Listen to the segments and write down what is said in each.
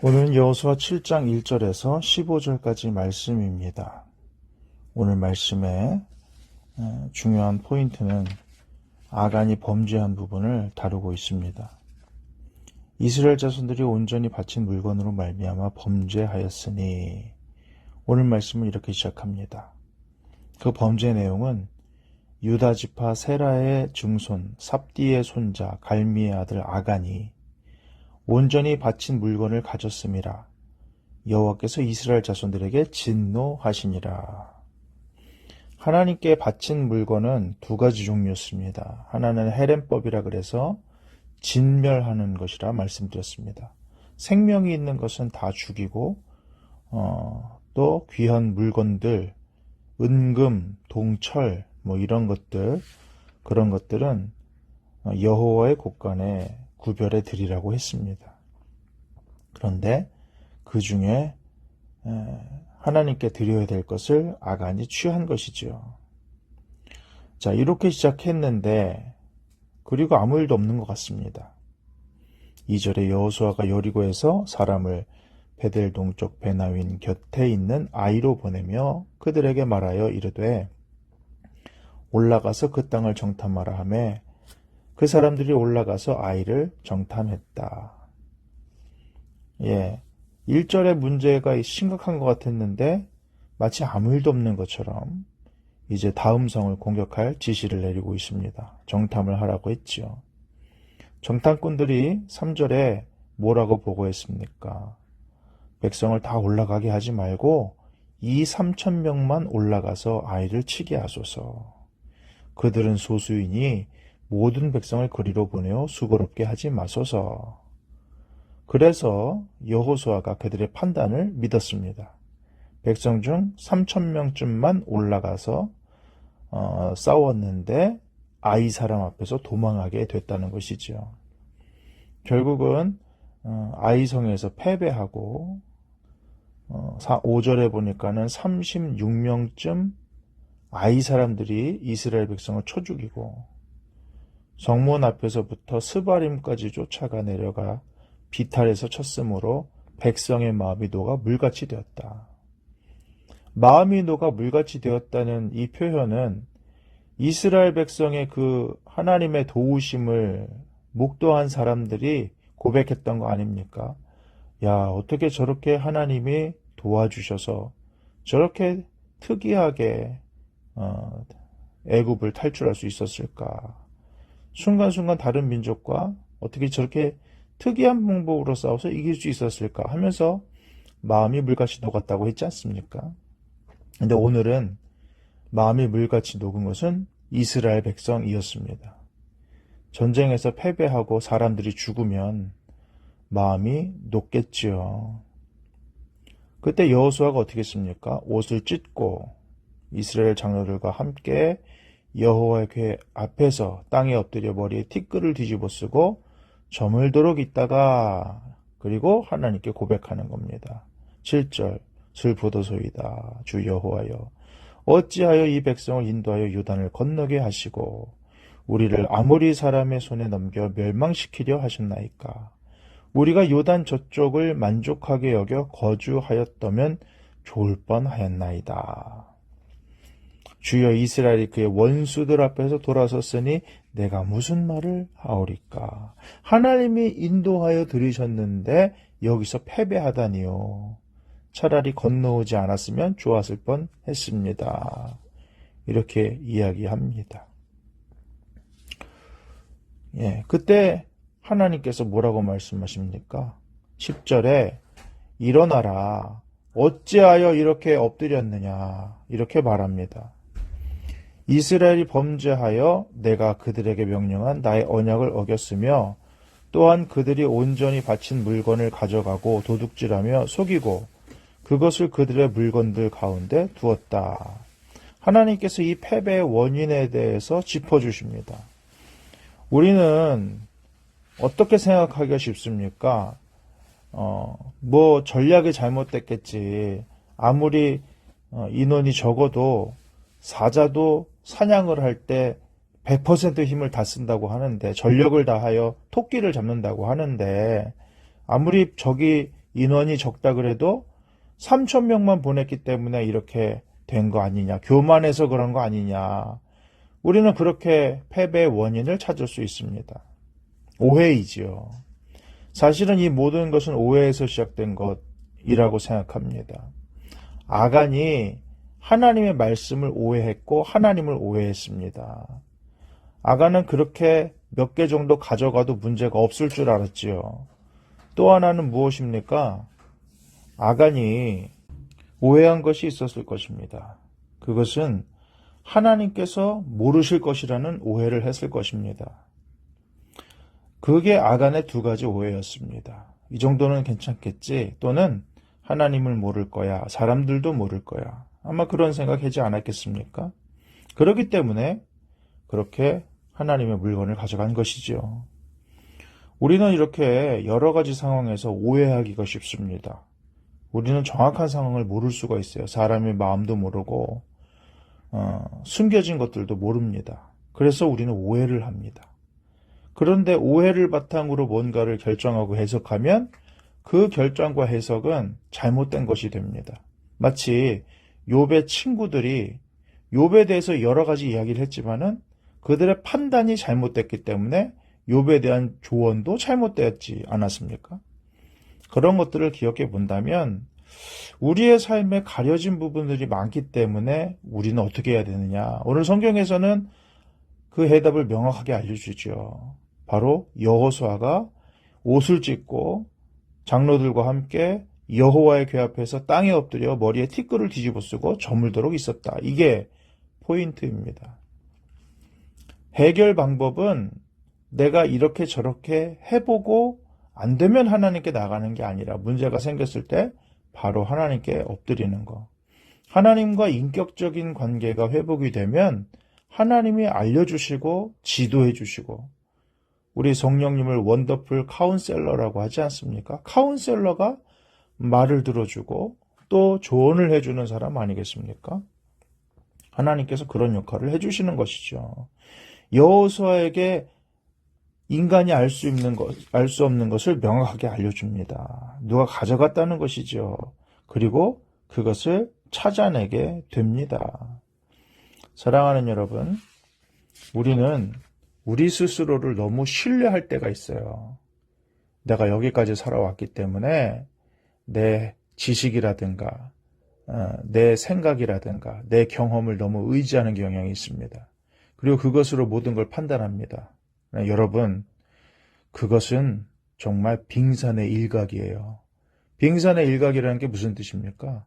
오늘은 여호수아 7장 1절에서 15절까지 말씀입니다. 오늘 말씀의 중요한 포인트는 아간이 범죄한 부분을 다루고 있습니다. 이스라엘 자손들이 온전히 바친 물건으로 말미암아 범죄하였으니, 오늘 말씀을 이렇게 시작합니다. 그 범죄 내용은 유다 지파 세라의 증손 삽디의 손자 갈미의 아들 아간이 온전히 바친 물건을 가졌음이라. 여호와께서 이스라엘 자손들에게 진노하시니라. 하나님께 바친 물건은 두 가지 종류였습니다. 하나는 헤렘법이라 그래서 진멸하는 것이라 말씀드렸습니다. 생명이 있는 것은 다 죽이고 또 귀한 물건들, 은금, 동철 이런 것들, 그런 것들은 여호와의 곳간에 구별해 드리라고 했습니다. 그런데 그 중에 하나님께 드려야 될 것을 아간이 취한 것이죠. 자, 이렇게 시작했는데 그리고 아무 일도 없는 것 같습니다. 2절에 여호수아가 여리고에서 사람을 베델 동쪽 베나윈 곁에 있는 아이로 보내며 그들에게 말하여 이르되 올라가서 그 땅을 정탐하라 하매 그 사람들이 올라가서 아이를 정탐했다. 1절의 문제가 심각한 것 같았는데 마치 아무 일도 없는 것처럼 이제 다음 성을 공격할 지시를 내리고 있습니다. 정탐을 하라고 했지요. 정탐꾼들이 3절에 뭐라고 보고했습니까? 백성을 다 올라가게 하지 말고 3,000명만 올라가서 아이를 치게 하소서. 그들은 소수이니 모든 백성을 그리로 보내어 수고롭게 하지 마소서. 그래서 여호수아가 그들의 판단을 믿었습니다. 백성 중 3,000명쯤만 올라가서 싸웠는데 아이 사람 앞에서 도망하게 됐다는 것이죠. 결국은 아이 성에서 패배하고 5절에 보니까는 36명쯤 아이 사람들이 이스라엘 백성을 쳐 죽이고 성문 앞에서부터 스바림까지 쫓아가 내려가 비탈에서 쳤으므로 백성의 마음이 녹아 물같이 되었다. 마음이 녹아 물같이 되었다는 이 표현은 이스라엘 백성의 그 하나님의 도우심을 목도한 사람들이 고백했던 거 아닙니까? 야, 어떻게 저렇게 하나님이 도와주셔서 저렇게 특이하게 애굽을 탈출할 수 있었을까? 순간순간 다른 민족과 어떻게 저렇게 특이한 방법으로 싸워서 이길 수 있었을까 하면서 마음이 물같이 녹았다고 했지 않습니까? 근데 오늘은 마음이 물같이 녹은 것은 이스라엘 백성이었습니다. 전쟁에서 패배하고 사람들이 죽으면 마음이 녹겠지요. 그때 여호수아가 어떻게 했습니까? 옷을 찢고 이스라엘 장로들과 함께 여호와의 궤 앞에서 땅에 엎드려 머리에 티끌을 뒤집어 쓰고 저물도록 있다가 그리고 하나님께 고백하는 겁니다. 7절 슬프도소이다 주 여호와여 어찌하여 이 백성을 인도하여 요단을 건너게 하시고 우리를 아모리 사람의 손에 넘겨 멸망시키려 하셨나이까. 우리가 요단 저쪽을 만족하게 여겨 거주하였다면 좋을 뻔하였나이다. 주여 이스라엘이 그의 원수들 앞에서 돌아섰으니 내가 무슨 말을 하오리까. 하나님이 인도하여 들으셨는데 여기서 패배하다니요. 차라리 건너오지 않았으면 좋았을 뻔했습니다. 이렇게 이야기합니다. 그때 하나님께서 뭐라고 말씀하십니까? 10절에 일어나라. 어찌하여 이렇게 엎드렸느냐. 이렇게 말합니다. 이스라엘이 범죄하여 내가 그들에게 명령한 나의 언약을 어겼으며 또한 그들이 온전히 바친 물건을 가져가고 도둑질하며 속이고 그것을 그들의 물건들 가운데 두었다. 하나님께서 이 패배의 원인에 대해서 짚어주십니다. 우리는 어떻게 생각하기가 쉽습니까? 전략이 잘못됐겠지. 아무리 인원이 적어도 사자도 사냥을 할 때 100% 힘을 다 쓴다고 하는데 전력을 다하여 토끼를 잡는다고 하는데 아무리 적이 인원이 적다 그래도 3,000명만 보냈기 때문에 이렇게 된 거 아니냐. 교만해서 그런 거 아니냐. 우리는 그렇게 패배의 원인을 찾을 수 있습니다. 오해이지요. 사실은 이 모든 것은 오해에서 시작된 것이라고 생각합니다. 아간이 하나님의 말씀을 오해했고 하나님을 오해했습니다. 아간은 그렇게 몇 개 정도 가져가도 문제가 없을 줄 알았지요. 또 하나는 무엇입니까? 아간이 오해한 것이 있었을 것입니다. 그것은 하나님께서 모르실 것이라는 오해를 했을 것입니다. 그게 아간의 두 가지 오해였습니다. 이 정도는 괜찮겠지, 또는 하나님을 모를 거야, 사람들도 모를 거야. 아마 그런 생각하지 않았겠습니까? 그렇기 때문에 그렇게 하나님의 물건을 가져간 것이지요. 우리는 이렇게 여러 가지 상황에서 오해하기가 쉽습니다. 우리는 정확한 상황을 모를 수가 있어요. 사람의 마음도 모르고 숨겨진 것들도 모릅니다. 그래서 우리는 오해를 합니다. 그런데 오해를 바탕으로 뭔가를 결정하고 해석하면 그 결정과 해석은 잘못된 것이 됩니다. 마치 욥의 친구들이 욥에 대해서 여러 가지 이야기를 했지만은 그들의 판단이 잘못됐기 때문에 욥에 대한 조언도 잘못되었지 않았습니까? 그런 것들을 기억해 본다면 우리의 삶에 가려진 부분들이 많기 때문에 우리는 어떻게 해야 되느냐. 오늘 성경에서는 그 해답을 명확하게 알려주죠. 바로 여호수아가 옷을 찢고 장로들과 함께 여호와의 궤 앞에서 땅에 엎드려 머리에 티끌을 뒤집어 쓰고 저물도록 있었다. 이게 포인트입니다. 해결 방법은 내가 이렇게 저렇게 해보고 안 되면 하나님께 나가는 게 아니라 문제가 생겼을 때 바로 하나님께 엎드리는 거. 하나님과 인격적인 관계가 회복이 되면 하나님이 알려주시고 지도해 주시고, 우리 성령님을 원더풀 카운셀러라고 하지 않습니까? 카운셀러가 말을 들어주고 또 조언을 해주는 사람 아니겠습니까? 하나님께서 그런 역할을 해주시는 것이죠. 여호수아에게 인간이 알 수 없는 것을 명확하게 알려줍니다. 누가 가져갔다는 것이죠. 그리고 그것을 찾아내게 됩니다. 사랑하는 여러분, 우리는 우리 스스로를 너무 신뢰할 때가 있어요. 내가 여기까지 살아왔기 때문에 내 지식이라든가 내 생각이라든가 내 경험을 너무 의지하는 경향이 있습니다. 그리고 그것으로 모든 걸 판단합니다. 여러분, 그것은 정말 빙산의 일각이에요. 빙산의 일각이라는 게 무슨 뜻입니까?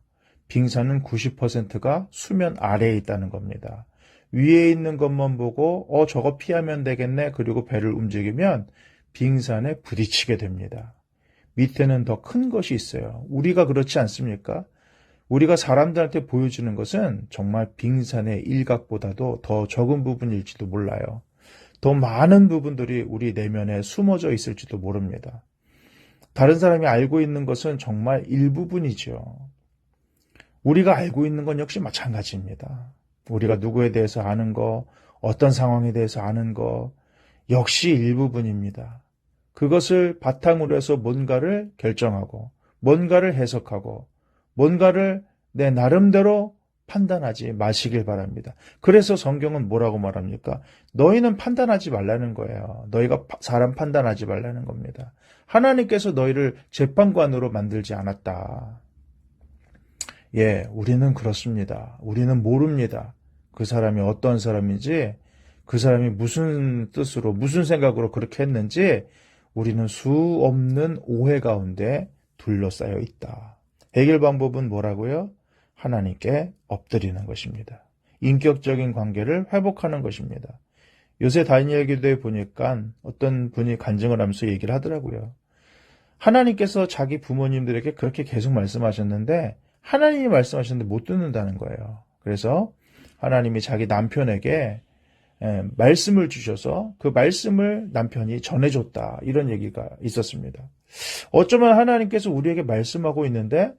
빙산은 90%가 수면 아래에 있다는 겁니다. 위에 있는 것만 보고 저거 피하면 되겠네, 그리고 배를 움직이면 빙산에 부딪히게 됩니다. 밑에는 더 큰 것이 있어요. 우리가 그렇지 않습니까? 우리가 사람들한테 보여주는 것은 정말 빙산의 일각보다도 더 적은 부분일지도 몰라요. 더 많은 부분들이 우리 내면에 숨어져 있을지도 모릅니다. 다른 사람이 알고 있는 것은 정말 일부분이죠. 우리가 알고 있는 건 역시 마찬가지입니다. 우리가 누구에 대해서 아는 거, 어떤 상황에 대해서 아는 거, 역시 일부분입니다. 그것을 바탕으로 해서 뭔가를 결정하고, 뭔가를 해석하고, 뭔가를 내 나름대로 판단하지 마시길 바랍니다. 그래서 성경은 뭐라고 말합니까? 너희는 판단하지 말라는 거예요. 너희가 사람 판단하지 말라는 겁니다. 하나님께서 너희를 재판관으로 만들지 않았다. 예, 우리는 그렇습니다. 우리는 모릅니다. 그 사람이 어떤 사람인지, 그 사람이 무슨 뜻으로, 무슨 생각으로 그렇게 했는지 우리는 수 없는 오해 가운데 둘러싸여 있다. 해결 방법은 뭐라고요? 하나님께 엎드리는 것입니다. 인격적인 관계를 회복하는 것입니다. 요새 다니엘 기도에 보니까 어떤 분이 간증을 하면서 얘기를 하더라고요. 하나님께서 자기 부모님들에게 그렇게 계속 말씀하셨는데 하나님이 말씀하셨는데 못 듣는다는 거예요. 그래서 하나님이 자기 남편에게 말씀을 주셔서 그 말씀을 남편이 전해줬다. 이런 얘기가 있었습니다. 어쩌면 하나님께서 우리에게 말씀하고 있는데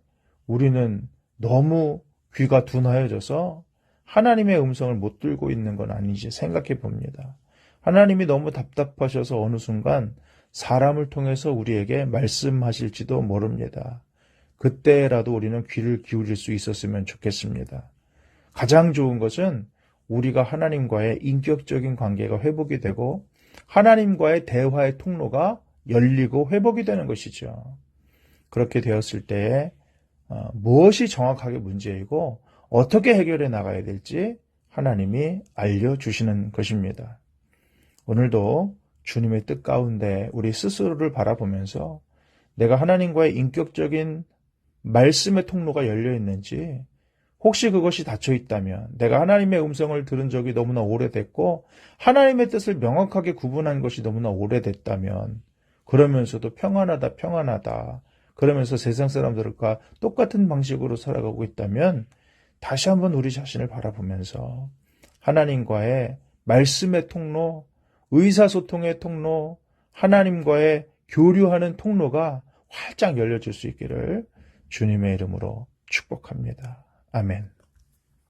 우리는 너무 귀가 둔하여져서 하나님의 음성을 못 들고 있는 건 아닌지 생각해 봅니다. 하나님이 너무 답답하셔서 어느 순간 사람을 통해서 우리에게 말씀하실지도 모릅니다. 그때라도 우리는 귀를 기울일 수 있었으면 좋겠습니다. 가장 좋은 것은 우리가 하나님과의 인격적인 관계가 회복이 되고 하나님과의 대화의 통로가 열리고 회복이 되는 것이죠. 그렇게 되었을 때에 무엇이 정확하게 문제이고 어떻게 해결해 나가야 될지 하나님이 알려주시는 것입니다. 오늘도 주님의 뜻 가운데 우리 스스로를 바라보면서 내가 하나님과의 인격적인 말씀의 통로가 열려 있는지, 혹시 그것이 닫혀 있다면, 내가 하나님의 음성을 들은 적이 너무나 오래됐고 하나님의 뜻을 명확하게 구분한 것이 너무나 오래됐다면, 그러면서도 평안하다 그러면서 세상 사람들과 똑같은 방식으로 살아가고 있다면, 다시 한번 우리 자신을 바라보면서 하나님과의 말씀의 통로, 의사소통의 통로, 하나님과의 교류하는 통로가 활짝 열려질 수 있기를 주님의 이름으로 축복합니다. 아멘.